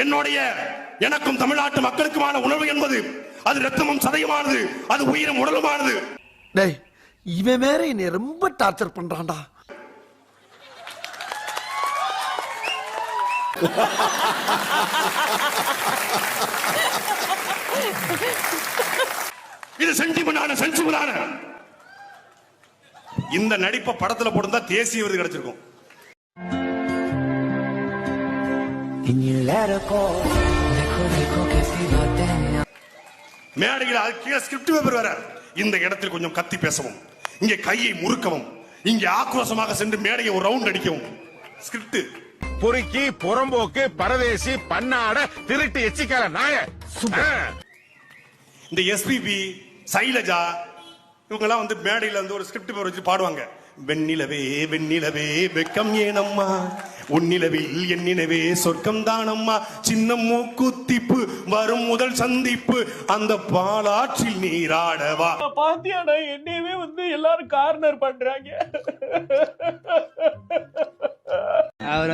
என்னுடைய எனக்கும் தமிழ்நாட்டு மக்களுக்குமான உணர்வு என்பது அது ரத்தமும் சதையுமானது, அது உயிரும் உடலுமானது. டேய், இவன் வேற என்னை ரொம்ப டார்ச்சர் பண்றான்டா. இது சென்சிபிளான இந்த நடிப்பை படத்துல போட்டுதான் தேசிய விருது கிடைச்சிருக்கும். மேடையில் கீழே ஸ்கிரிப்ட் பேப்பர் வேற. இந்த இடத்தில் கொஞ்சம் கத்தி பேசவும், இங்கே கையை முறுக்கவும், இங்கே ஆக்ரோஷமாக சென்று மேடையை ஒரு ரவுண்ட் அடிக்கவும். ஸ்கிரிப்ட் பொறுக்கி புறம்போக்கு பரதேசி பன்னாட திருட்டு எச்சிக்கால நாய. இந்த எஸ்பிபி சைலஜா இவங்க எல்லாம் வந்து மேடையில வந்து ஒரு ஸ்கிரிப்ட் பேப்பர் வச்சு பாடுவாங்க. வெண்ணிலவே வெண்ணிலவே வெக்கம் ஏனம்மா, உன்னிலவில் என்னிலவே சொர்க்கம் தானம்மா, சின்ன மூக்குத்திப்பு வரும் முதல் சந்திப்பு, அந்த பாலாற்றில் நீராடவா. பாத்தியாடா, என்னையவே வந்து எல்லாரும் கார்னர் பண்றாங்க. அவர்